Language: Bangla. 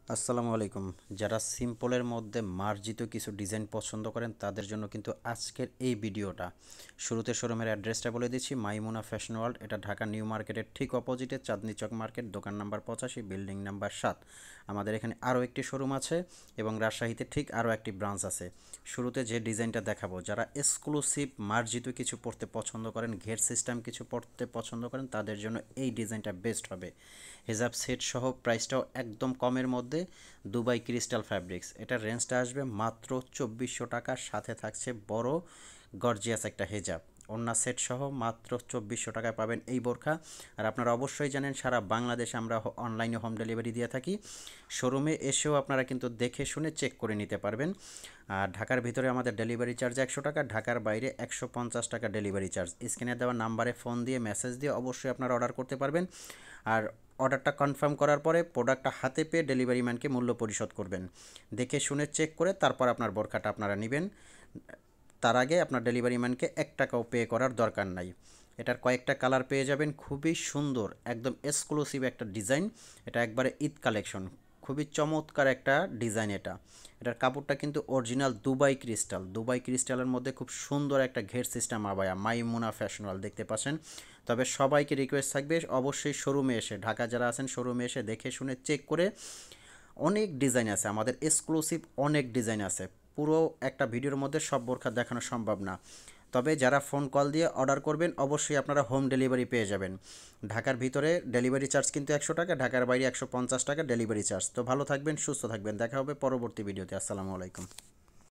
আসসালামু আলাইকুম। যারা সিম্পলের মধ্যে মার্জিত কিছু ডিজাইন পছন্দ করেন তাদের জন্য কিন্তু আজকের এই ভিডিওটা। শুরুতে শোরুমের অ্যাড্রেসটা বলে দিচ্ছি, মাইমুনা ফ্যাশন ওয়ার্ল্ড। এটা ঢাকা নিউ মার্কেটের ঠিক অপোজিটে চাঁদনী চক মার্কেট, দোকান নাম্বার 85, বিল্ডিং নাম্বার 7। আমাদের এখানে আরও একটি শোরুম আছে এবং রাজশাহীতে ঠিক আরও একটি ব্রাঞ্চ আছে। শুরুতে যে ডিজাইনটা দেখাবো, যারা এক্সক্লুসিভ মার্জিত কিছু পড়তে পছন্দ করেন, ঘের সিস্টেম কিছু পড়তে পছন্দ করেন, তাদের জন্য এই ডিজাইনটা বেস্ট হবে। হেজাব সেট সহ প্রাইসটাও একদম কমের মধ্যে। দুবাই ক্রিস্টাল ফ্যাব্রিক্স, এটার রেঞ্জটা আসবে মাত্র 2400 টাকা। সাথে থাকছে বড় গর্জিয়াস একটা হেজাব। ওড়না সেট সহ মাত্র 2400 টাকায় পাবেন এই বোরখা। আর আপনারা অবশ্যই জানেন সারা বাংলাদেশে আমরা অনলাইনে হোম ডেলিভারি দিয়ে থাকি। শোরুমে এসেও আপনারা কিন্তু দেখে শুনে চেক করে নিতে পারবেন। আর ঢাকার ভিতরে আমাদের ডেলিভারি চার্জ 100 টাকা, ঢাকার বাইরে 150 টাকা ডেলিভারি চার্জ। স্ক্রিনে দেওয়া নাম্বারে ফোন দিয়ে মেসেজ দিয়ে অবশ্যই আপনারা অর্ডার করতে পারবেন। আর অর্ডারটা কনফার্ম করার পরে প্রোডাক্টটা হাতে পেয়ে ডেলিভারি ম্যানকে মূল্য পরিশোধ করবেন। দেখে শুনে চেক করে তারপর আপনার বোরখাটা আপনারা নেবেন। তার আগে আপনার ডেলিভারি ম্যানকে 1 টাকাও পে করার দরকার নাই। এটার কয়েকটা কালার পেয়ে যাবেন, খুবই সুন্দর, একদম এক্সক্লুসিভ একটা ডিজাইন। এটা একবারে ঈদ কালেকশন, খুবই চমৎকার একটা ডিজাইন এটা। এটার কাপড়টা কিন্তু অরিজিনাল দুবাই ক্রিস্টাল। দুবাই ক্রিস্টালের মধ্যে খুব সুন্দর একটা ঘের সিস্টেম আবায়া, মাইমুনা ফ্যাশনাল দেখতে পাচ্ছেন। তবে সবাইকে রিকোয়েস্ট থাকবে অবশ্যই শোরুমে এসে, ঢাকা যারা আছেন শোরুমে এসে দেখে শুনে চেক করে। অনেক ডিজাইন আছে আমাদের, এক্সক্লুসিভ অনেক ডিজাইন আছে। পুরো একটা ভিডিওর মধ্যে সব বোরখা দেখানো সম্ভব না। তবে যারা ফোন কল দিয়ে অর্ডার করবেন অবশ্যই আপনারা হোম ডেলিভারি পেয়ে যাবেন। ঢাকার ভিতরে ডেলিভারি চার্জ কিন্তু 100 টাকা, ঢাকার বাইরে 150 টাকা ডেলিভারি চার্জ। তো ভালো থাকবেন, সুস্থ থাকবেন, দেখা হবে পরবর্তী ভিডিওতে। আসসালামু আলাইকুম।